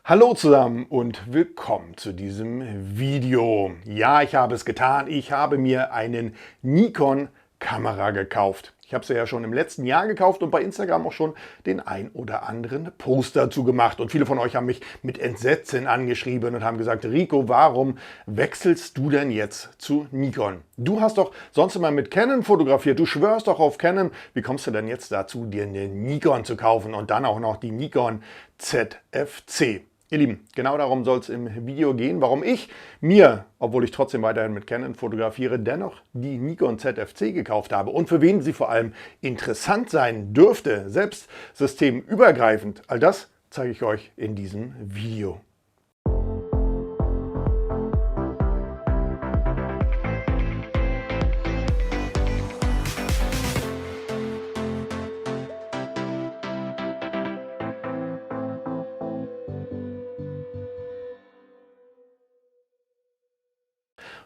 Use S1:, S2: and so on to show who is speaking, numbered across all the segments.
S1: Hallo zusammen und willkommen zu diesem Video. Ja, ich habe es getan. Ich habe mir einen Nikon-Kamera gekauft. Ich habe sie ja schon im letzten Jahr gekauft und bei Instagram auch schon den ein oder anderen Post dazu gemacht. Und viele von euch haben mich mit Entsetzen angeschrieben und haben gesagt, Rico, warum wechselst du denn jetzt zu Nikon? Du hast doch sonst immer mit Canon fotografiert, du schwörst doch auf Canon. Wie kommst du denn jetzt dazu, dir eine Nikon zu kaufen und dann auch noch die Nikon ZFC? Ihr Lieben, genau darum soll es im Video gehen, warum ich mir, obwohl ich trotzdem weiterhin mit Canon fotografiere, dennoch die Nikon ZFC gekauft habe und für wen sie vor allem interessant sein dürfte, selbst systemübergreifend. All das zeige ich euch in diesem Video.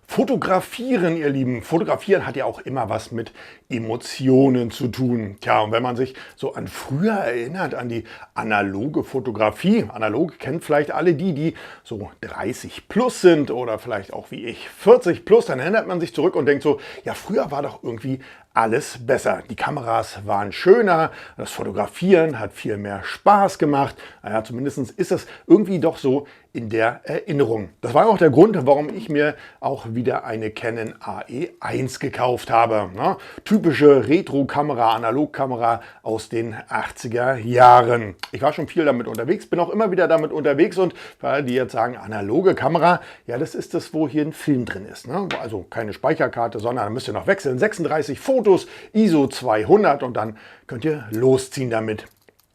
S1: Fotografieren, ihr Lieben. Fotografieren hat ja auch immer was mit Emotionen zu tun. Tja, und wenn man sich so an früher erinnert, an die analoge Fotografie, analog kennt vielleicht alle die so 30 plus sind oder vielleicht auch wie ich 40 plus, dann erinnert man sich zurück und denkt so, ja, früher war doch irgendwie alles besser. Die Kameras waren schöner, das Fotografieren hat viel mehr Spaß gemacht. Naja, zumindest ist es irgendwie doch so in der Erinnerung. Das war auch der Grund, warum ich mir auch wieder eine Canon AE1 gekauft habe. Na, typische Retro-Kamera, Analogkamera aus den 80er Jahren. Ich war schon viel damit unterwegs, bin auch immer wieder damit unterwegs und für alle, die jetzt sagen, analoge Kamera, ja, das ist das, wo hier ein Film drin ist. Ne? Also keine Speicherkarte, sondern da müsst ihr noch wechseln. 36 Fotos, ISO 200 und dann könnt ihr losziehen damit.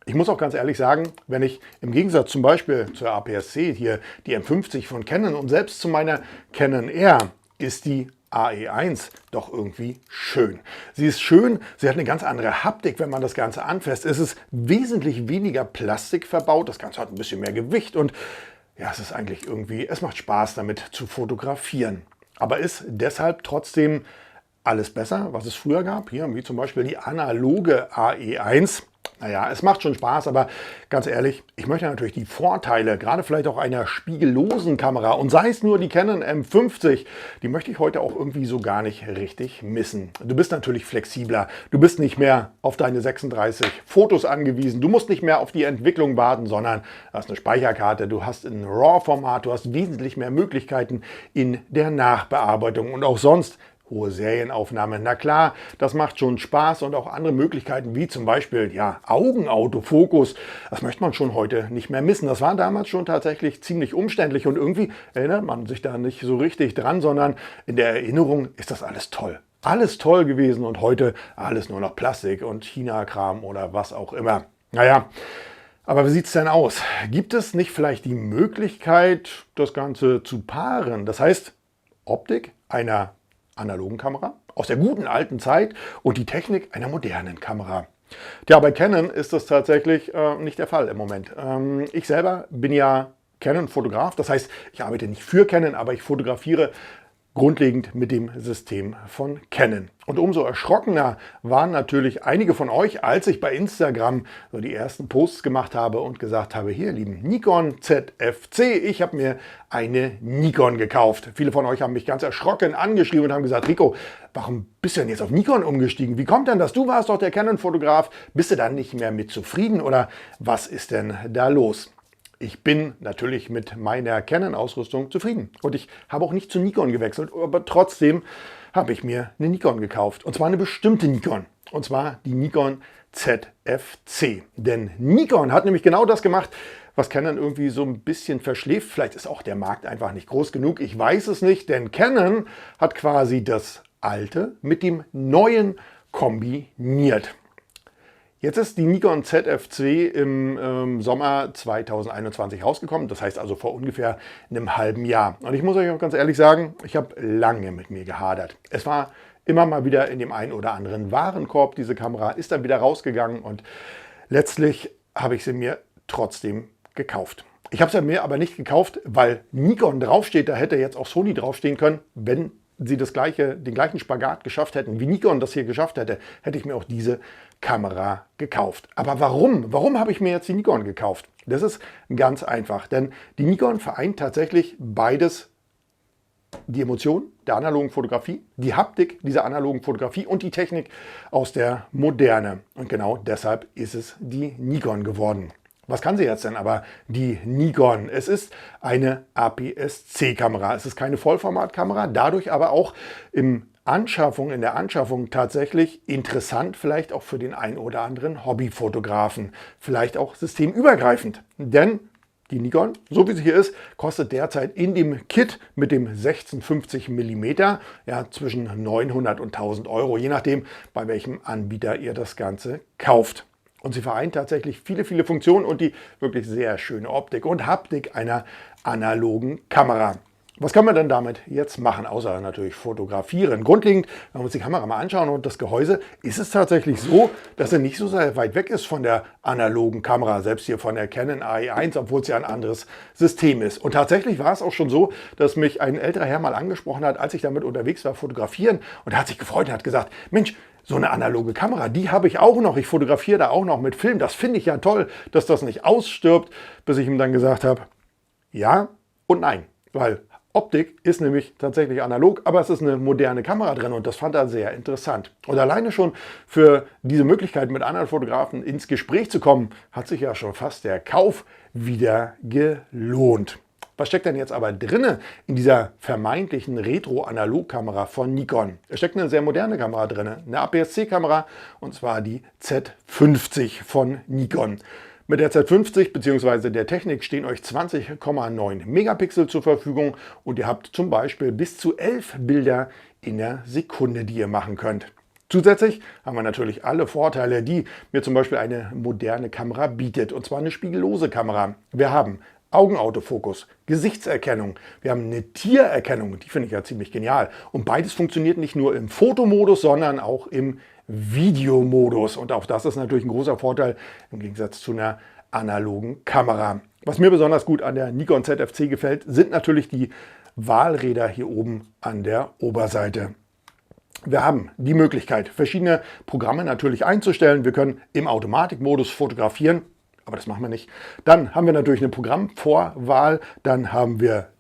S1: Ich muss auch ganz ehrlich sagen, wenn ich im Gegensatz zum Beispiel zur APS-C hier die M50 von Canon und selbst zu meiner Canon R ist die AE1 doch irgendwie schön. Sie ist schön, sie hat eine ganz andere Haptik, wenn man das Ganze anfasst. Es ist wesentlich weniger Plastik verbaut, das Ganze hat ein bisschen mehr Gewicht und ja, es ist eigentlich irgendwie, es macht Spaß damit zu fotografieren. Aber ist deshalb trotzdem alles besser, was es früher gab, hier wie zum Beispiel die analoge AE1. Naja, es macht schon Spaß, aber ganz ehrlich, ich möchte natürlich die Vorteile, gerade vielleicht auch einer spiegellosen Kamera und sei es nur die Canon M50, die möchte ich heute auch irgendwie so gar nicht richtig missen. Du bist natürlich flexibler, du bist nicht mehr auf deine 36 Fotos angewiesen, du musst nicht mehr auf die Entwicklung warten, sondern du hast eine Speicherkarte, du hast ein RAW-Format, du hast wesentlich mehr Möglichkeiten in der Nachbearbeitung und auch sonst hohe Serienaufnahme. Na klar, das macht schon Spaß und auch andere Möglichkeiten wie zum Beispiel ja, Augenautofokus. Das möchte man schon heute nicht mehr missen. Das war damals schon tatsächlich ziemlich umständlich und irgendwie erinnert man sich da nicht so richtig dran, sondern in der Erinnerung ist das alles toll. Alles toll gewesen und heute alles nur noch Plastik und China-Kram oder was auch immer. Naja, aber wie sieht es denn aus? Gibt es nicht vielleicht die Möglichkeit, das Ganze zu paaren? Das heißt, Optik einer analogen Kamera aus der guten alten Zeit und die Technik einer modernen Kamera. Ja, bei Canon ist das tatsächlich nicht der Fall im Moment. Ich selber bin ja Canon-Fotograf, das heißt, ich arbeite nicht für Canon, aber ich fotografiere grundlegend mit dem System von Canon. Und umso erschrockener waren natürlich einige von euch, als ich bei Instagram so die ersten Posts gemacht habe und gesagt habe, hier lieben Nikon ZFC, ich habe mir eine Nikon gekauft. Viele von euch haben mich ganz erschrocken angeschrieben und haben gesagt, Rico, warum bist du denn jetzt auf Nikon umgestiegen? Wie kommt denn das? Du warst doch der Canon-Fotograf. Bist du dann nicht mehr mit zufrieden oder was ist denn da los? Ich bin natürlich mit meiner Canon-Ausrüstung zufrieden und ich habe auch nicht zu Nikon gewechselt, aber trotzdem habe ich mir eine Nikon gekauft und zwar eine bestimmte Nikon und zwar die Nikon ZFC. Denn Nikon hat nämlich genau das gemacht, was Canon irgendwie so ein bisschen verschläft. Vielleicht ist auch der Markt einfach nicht groß genug, ich weiß es nicht, denn Canon hat quasi das Alte mit dem Neuen kombiniert. Jetzt ist die Nikon ZFC im Sommer 2021 rausgekommen, das heißt also vor ungefähr einem halben Jahr. Und ich muss euch auch ganz ehrlich sagen, ich habe lange mit mir gehadert. Es war immer mal wieder in dem einen oder anderen Warenkorb, diese Kamera ist dann wieder rausgegangen und letztlich habe ich sie mir trotzdem gekauft. Ich habe sie mir aber nicht gekauft, weil Nikon draufsteht, da hätte jetzt auch Sony draufstehen können, wenn sie den gleichen Spagat geschafft hätten, wie Nikon das hier geschafft hätte, hätte ich mir auch diese Kamera gekauft. Aber warum? Warum habe ich mir jetzt die Nikon gekauft? Das ist ganz einfach, denn die Nikon vereint tatsächlich beides: die Emotion der analogen Fotografie, die Haptik dieser analogen Fotografie und die Technik aus der Moderne. Und genau deshalb ist es die Nikon geworden. Was kann sie jetzt denn aber, die Nikon? Es ist eine APS-C-Kamera. Es ist keine Vollformatkamera, dadurch aber auch in der Anschaffung tatsächlich interessant, vielleicht auch für den einen oder anderen Hobbyfotografen, vielleicht auch systemübergreifend. Denn die Nikon, so wie sie hier ist, kostet derzeit in dem Kit mit dem 16-50 mm ja, zwischen 900 und 1000 Euro, je nachdem, bei welchem Anbieter ihr das Ganze kauft. Und sie vereint tatsächlich viele, viele Funktionen und die wirklich sehr schöne Optik und Haptik einer analogen Kamera. Was kann man denn damit jetzt machen, außer natürlich fotografieren? Grundlegend, wenn wir uns die Kamera mal anschauen und das Gehäuse, ist es tatsächlich so, dass er nicht so sehr weit weg ist von der analogen Kamera, selbst hier von der Canon AE1, obwohl es ja ein anderes System ist. Und tatsächlich war es auch schon so, dass mich ein älterer Herr mal angesprochen hat, als ich damit unterwegs war, fotografieren, und er hat sich gefreut und hat gesagt: Mensch, so eine analoge Kamera, die habe ich auch noch. Ich fotografiere da auch noch mit Film. Das finde ich ja toll, dass das nicht ausstirbt, bis ich ihm dann gesagt habe, ja und nein, weil Optik ist nämlich tatsächlich analog, aber es ist eine moderne Kamera drin und das fand er sehr interessant. Und alleine schon für diese Möglichkeit, mit anderen Fotografen ins Gespräch zu kommen, hat sich ja schon fast der Kauf wieder gelohnt. Was steckt denn jetzt aber drinne in dieser vermeintlichen Retro-Analog-Kamera von Nikon? Es steckt eine sehr moderne Kamera drin, eine APS-C-Kamera, und zwar die Z50 von Nikon. Mit der Z50 bzw. der Technik stehen euch 20,9 Megapixel zur Verfügung und ihr habt zum Beispiel bis zu 11 Bilder in der Sekunde, die ihr machen könnt. Zusätzlich haben wir natürlich alle Vorteile, die mir zum Beispiel eine moderne Kamera bietet, und zwar eine spiegellose Kamera. Wir haben Augenautofokus, Gesichtserkennung, wir haben eine Tiererkennung, die finde ich ja ziemlich genial. Und beides funktioniert nicht nur im Fotomodus, sondern auch im Videomodus. Und auch das ist natürlich ein großer Vorteil im Gegensatz zu einer analogen Kamera. Was mir besonders gut an der Nikon ZFC gefällt, sind natürlich die Wahlräder hier oben an der Oberseite. Wir haben die Möglichkeit, verschiedene Programme natürlich einzustellen. Wir können im Automatikmodus fotografieren, aber das machen wir nicht. Dann haben wir natürlich eine Programmvorwahl. Dann haben wir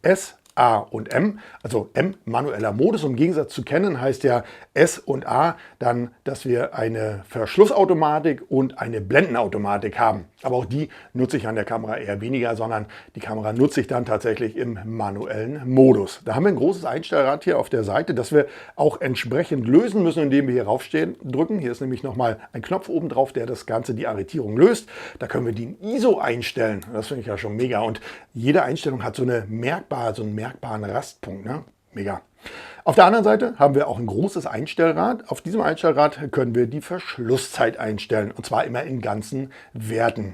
S1: S, A und M, also M manueller Modus. Im Gegensatz zu Canon heißt ja S und A dann, dass wir eine Verschlussautomatik und eine Blendenautomatik haben. Aber auch die nutze ich an der Kamera eher weniger, sondern die Kamera nutze ich dann tatsächlich im manuellen Modus. Da haben wir ein großes Einstellrad hier auf der Seite, das wir auch entsprechend lösen müssen, indem wir hier raufstehen, drücken. Hier ist nämlich nochmal ein Knopf oben drauf, der das Ganze, die Arretierung löst. Da können wir den ISO einstellen. Das finde ich ja schon mega. Und jede Einstellung hat so einen merkbaren Rastpunkt. Ne? Mega. Auf der anderen Seite haben wir auch ein großes Einstellrad. Auf diesem Einstellrad können wir die Verschlusszeit einstellen, und zwar immer in ganzen Werten.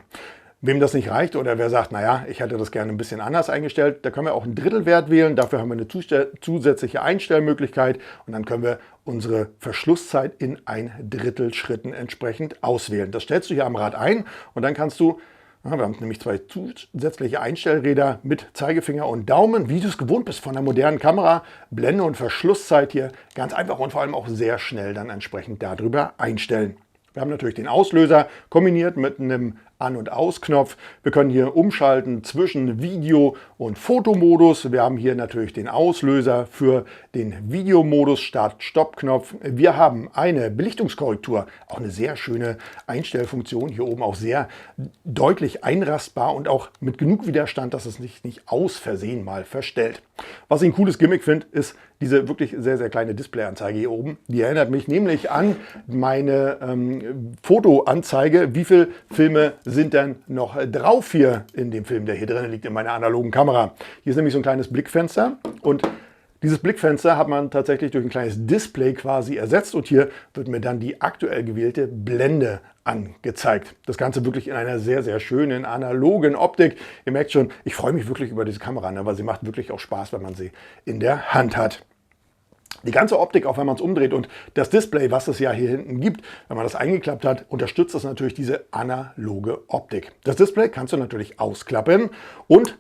S1: Wem das nicht reicht oder wer sagt, naja, ich hätte das gerne ein bisschen anders eingestellt, da können wir auch einen Drittelwert wählen. Dafür haben wir eine zusätzliche Einstellmöglichkeit und dann können wir unsere Verschlusszeit in 1/3 Schritten entsprechend auswählen. Das stellst du hier am Rad ein und dann kannst du, wir haben nämlich 2 zusätzliche Einstellräder mit Zeigefinger und Daumen, wie du es gewohnt bist von der modernen Kamera, Blende und Verschlusszeit hier ganz einfach und vor allem auch sehr schnell dann entsprechend darüber einstellen. Wir haben natürlich den Auslöser kombiniert mit einem An- und Ausknopf. Wir können hier umschalten zwischen Video- und Fotomodus. Wir haben hier natürlich den Auslöser für den Videomodus, Start-Stopp-Knopf. Wir haben eine Belichtungskorrektur, auch eine sehr schöne Einstellfunktion. Hier oben auch sehr deutlich einrastbar und auch mit genug Widerstand, dass es nicht aus Versehen mal verstellt. Was ich ein cooles Gimmick finde, ist diese wirklich sehr, sehr kleine Displayanzeige hier oben. Die erinnert mich nämlich an meine Fotoanzeige, wie viele Filme sind denn noch drauf hier in dem Film, der hier drin liegt in meiner analogen Kamera. Hier ist nämlich so ein kleines Blickfenster und dieses Blickfenster hat man tatsächlich durch ein kleines Display quasi ersetzt und hier wird mir dann die aktuell gewählte Blende angezeigt. Das Ganze wirklich in einer sehr, sehr schönen analogen Optik. Ihr merkt schon, ich freue mich wirklich über diese Kamera, ne, weil sie macht wirklich auch Spaß, wenn man sie in der Hand hat. Die ganze Optik, auch wenn man es umdreht und das Display, was es ja hier hinten gibt, wenn man das eingeklappt hat, unterstützt das natürlich diese analoge Optik. Das Display kannst du natürlich ausklappen und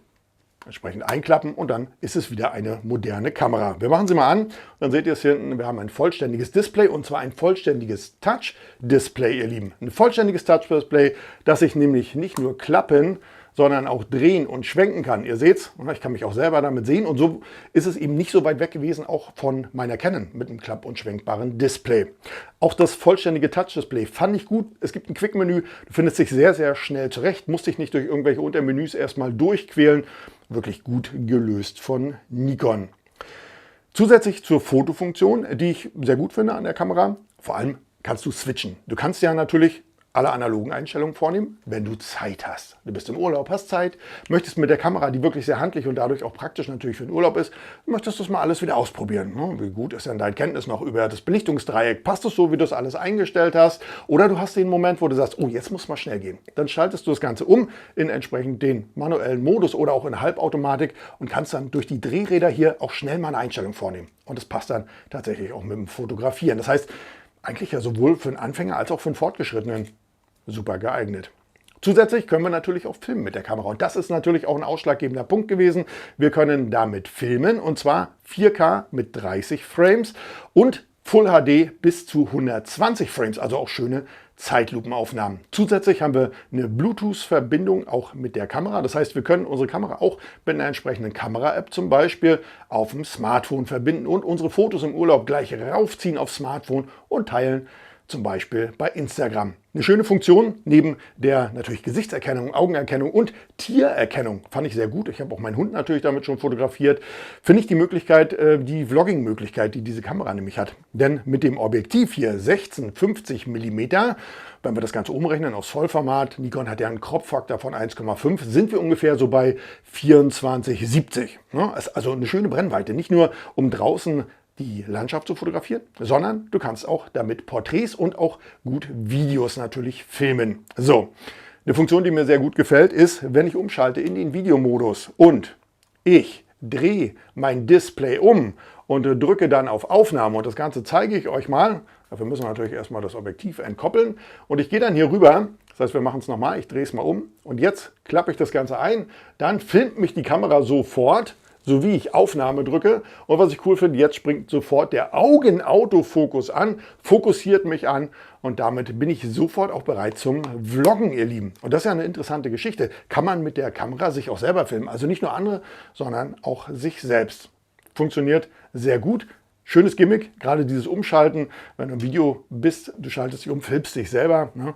S1: entsprechend einklappen und dann ist es wieder eine moderne Kamera. Wir machen sie mal an, dann seht ihr es hier hinten, wir haben ein vollständiges Display und zwar ein vollständiges Touch-Display, ihr Lieben. Ein vollständiges Touch-Display, das ich nämlich nicht nur klappen, sondern auch drehen und schwenken kann. Ihr seht's, ich kann mich auch selber damit sehen und so ist es eben nicht so weit weg gewesen, auch von meiner Canon mit einem klapp- und schwenkbaren Display. Auch das vollständige Touch-Display fand ich gut. Es gibt ein Quick-Menü, du findest dich sehr, sehr schnell zurecht, musst dich nicht durch irgendwelche Untermenüs erstmal durchquälen. Wirklich gut gelöst von Nikon. Zusätzlich zur Fotofunktion, die ich sehr gut finde an der Kamera, vor allem kannst du switchen. Du kannst ja natürlich alle analogen Einstellungen vornehmen, wenn du Zeit hast. Du bist im Urlaub, hast Zeit, möchtest mit der Kamera, die wirklich sehr handlich und dadurch auch praktisch natürlich für den Urlaub ist, möchtest du das mal alles wieder ausprobieren. Wie gut ist denn dein Kenntnis noch über das Belichtungsdreieck? Passt es so, wie du das alles eingestellt hast? Oder du hast den Moment, wo du sagst, oh, jetzt muss mal schnell gehen. Dann schaltest du das Ganze um in entsprechend den manuellen Modus oder auch in Halbautomatik und kannst dann durch die Drehräder hier auch schnell mal eine Einstellung vornehmen. Und das passt dann tatsächlich auch mit dem Fotografieren. Das heißt, eigentlich ja sowohl für einen Anfänger als auch für einen Fortgeschrittenen super geeignet. Zusätzlich können wir natürlich auch filmen mit der Kamera und das ist natürlich auch ein ausschlaggebender Punkt gewesen. Wir können damit filmen und zwar 4K mit 30 Frames und Full HD bis zu 120 Frames, also auch schöne Zeitlupenaufnahmen. Zusätzlich haben wir eine Bluetooth-Verbindung auch mit der Kamera. Das heißt, wir können unsere Kamera auch mit einer entsprechenden Kamera-App zum Beispiel auf dem Smartphone verbinden und unsere Fotos im Urlaub gleich raufziehen aufs Smartphone und teilen, zum Beispiel bei Instagram. Eine schöne Funktion neben der natürlich Gesichtserkennung, Augenerkennung und Tiererkennung. Fand ich sehr gut. Ich habe auch meinen Hund natürlich damit schon fotografiert. Finde ich die Möglichkeit, die Vlogging-Möglichkeit, die diese Kamera nämlich hat. Denn mit dem Objektiv hier 16-50 mm, wenn wir das Ganze umrechnen aufs Vollformat, Nikon hat ja einen Crop-Faktor von 1,5, sind wir ungefähr so bei 24-70. Also eine schöne Brennweite. Nicht nur um draußen die Landschaft zu fotografieren, sondern du kannst auch damit Porträts und auch gut Videos natürlich filmen. So, eine Funktion, die mir sehr gut gefällt, ist, wenn ich umschalte in den Videomodus und ich drehe mein Display um und drücke dann auf Aufnahme und das Ganze zeige ich euch mal. Dafür müssen wir natürlich erstmal das Objektiv entkoppeln und ich gehe dann hier rüber. Das heißt, wir machen es nochmal, ich drehe es mal um und jetzt klappe ich das Ganze ein. Dann filmt mich die Kamera sofort, so wie ich Aufnahme drücke. Und was ich cool finde, jetzt springt sofort der Augenautofokus an, fokussiert mich an und damit bin ich sofort auch bereit zum Vloggen, ihr Lieben. Und das ist ja eine interessante Geschichte. Kann man mit der Kamera sich auch selber filmen. Also nicht nur andere, sondern auch sich selbst. Funktioniert sehr gut. Schönes Gimmick, gerade dieses Umschalten, wenn du im Video bist, du schaltest dich um, filmst dich selber. Ne?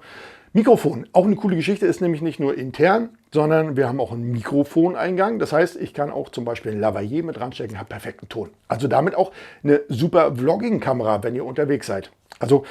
S1: Mikrofon, auch eine coole Geschichte, ist nämlich nicht nur intern, sondern wir haben auch einen Mikrofoneingang. Das heißt, ich kann auch zum Beispiel ein Lavalier mit ranstecken, habe perfekten Ton. Also damit auch eine super Vlogging-Kamera, wenn ihr unterwegs seid. Also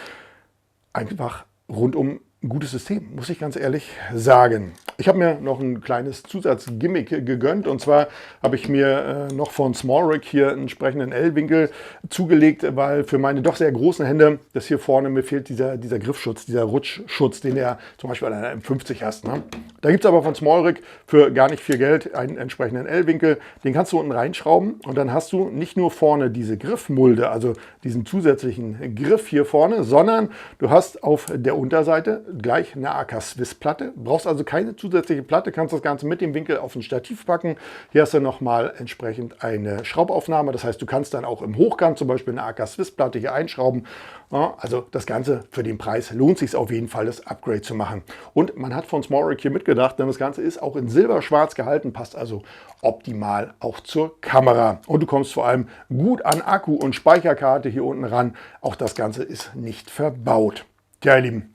S1: einfach rundum ein gutes System, muss ich ganz ehrlich sagen. Ich habe mir noch ein kleines Zusatzgimmick gegönnt und zwar habe ich mir noch von SmallRig hier einen entsprechenden L-Winkel zugelegt, weil für meine doch sehr großen Hände, das hier vorne, mir fehlt dieser Griffschutz, dieser Rutschschutz, den du zum Beispiel an einer M50 hast. Ne? Da gibt es aber von SmallRig für gar nicht viel Geld einen entsprechenden L-Winkel, den kannst du unten reinschrauben und dann hast du nicht nur vorne diese Griffmulde, also diesen zusätzlichen Griff hier vorne, sondern du hast auf der Unterseite gleich eine AK Swiss Platte. Brauchst also keine zusätzliche Platte, kannst das Ganze mit dem Winkel auf ein Stativ packen. Hier hast du nochmal entsprechend eine Schraubaufnahme. Das heißt, du kannst dann auch im Hochkant zum Beispiel eine AK Swiss Platte hier einschrauben. Ja, also das Ganze für den Preis lohnt sich auf jeden Fall, das Upgrade zu machen. Und man hat von SmallRig hier mitgedacht, denn das Ganze ist auch in Silberschwarz gehalten, passt also optimal auch zur Kamera. Und du kommst vor allem gut an Akku und Speicherkarte hier unten ran. Auch das Ganze ist nicht verbaut. Tja, ihr Lieben,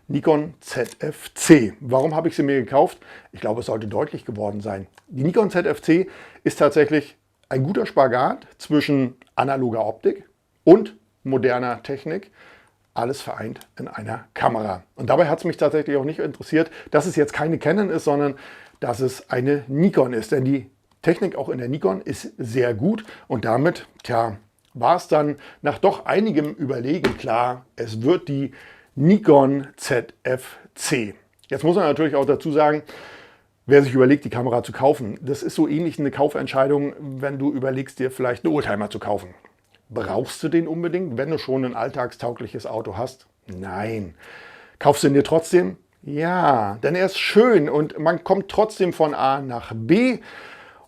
S1: Nikon ZF-C. Warum habe ich sie mir gekauft? Ich glaube, es sollte deutlich geworden sein. Die Nikon ZF-C ist tatsächlich ein guter Spagat zwischen analoger Optik und moderner Technik. Alles vereint in einer Kamera. Und dabei hat es mich tatsächlich auch nicht interessiert, dass es jetzt keine Canon ist, sondern dass es eine Nikon ist. Denn die Technik auch in der Nikon ist sehr gut und damit, war es dann nach doch einigem Überlegen klar, es wird die Nikon ZF-C. Jetzt muss man natürlich auch dazu sagen, wer sich überlegt, die Kamera zu kaufen, das ist so ähnlich eine Kaufentscheidung, wenn du überlegst, dir vielleicht einen Oldtimer zu kaufen. Brauchst du den unbedingt, wenn du schon ein alltagstaugliches Auto hast? Nein. Kaufst du ihn dir trotzdem? Ja, denn er ist schön und man kommt trotzdem von A nach B.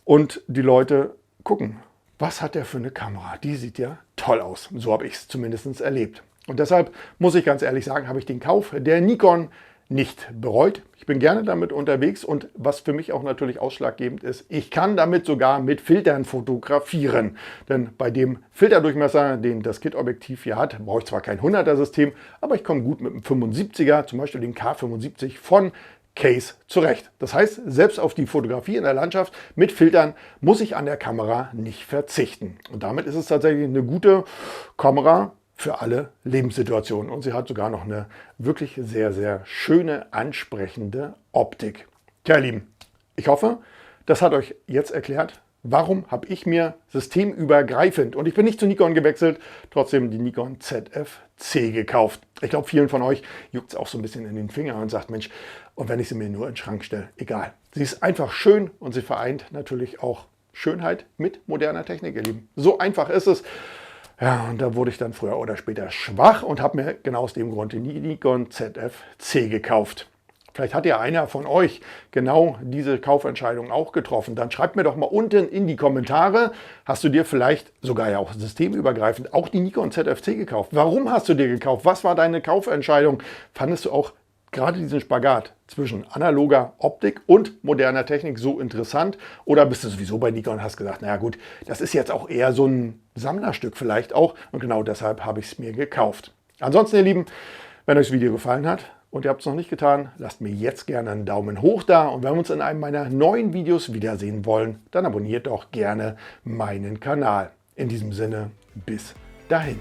S1: und die Leute gucken, was hat der für eine Kamera? Die sieht ja toll aus. So habe ich es zumindest erlebt. Und deshalb muss ich ganz ehrlich sagen, habe ich den Kauf der Nikon nicht bereut. Ich bin gerne damit unterwegs und was für mich auch natürlich ausschlaggebend ist, ich kann damit sogar mit Filtern fotografieren. Denn bei dem Filterdurchmesser, den das Kit-Objektiv hier hat, brauche ich zwar kein 100er-System, aber ich komme gut mit einem 75er, zum Beispiel den K75 von Case zurecht. Das heißt, selbst auf die Fotografie in der Landschaft mit Filtern muss ich an der Kamera nicht verzichten. Und damit ist es tatsächlich eine gute Kamera für alle Lebenssituationen. Und sie hat sogar noch eine wirklich sehr, sehr schöne, ansprechende Optik. Tja, ihr Lieben, ich hoffe, das hat euch jetzt erklärt, warum habe ich mir systemübergreifend, und ich bin nicht zu Nikon gewechselt, trotzdem die Nikon ZF-C gekauft. Ich glaube, vielen von euch juckt es auch so ein bisschen in den Finger und sagt, Mensch, und wenn ich sie mir nur in den Schrank stelle, egal. Sie ist einfach schön und sie vereint natürlich auch Schönheit mit moderner Technik, ihr Lieben. So einfach ist es. Ja, und da wurde ich dann früher oder später schwach und habe mir genau aus dem Grund die Nikon ZF-C gekauft. Vielleicht hat ja einer von euch genau diese Kaufentscheidung auch getroffen. Dann schreibt mir doch mal unten in die Kommentare, hast du dir vielleicht sogar ja auch systemübergreifend auch die Nikon ZF-C gekauft? Warum hast du dir gekauft? Was war deine Kaufentscheidung? Fandest du auch gerade diesen Spagat zwischen analoger Optik und moderner Technik so interessant? Oder bist du sowieso bei Nikon und hast gesagt, naja gut, das ist jetzt auch eher so ein Sammlerstück vielleicht auch. Und genau deshalb habe ich es mir gekauft. Ansonsten, ihr Lieben, wenn euch das Video gefallen hat und ihr habt es noch nicht getan, lasst mir jetzt gerne einen Daumen hoch da. Und wenn wir uns in einem meiner neuen Videos wiedersehen wollen, dann abonniert doch gerne meinen Kanal. In diesem Sinne, bis dahin.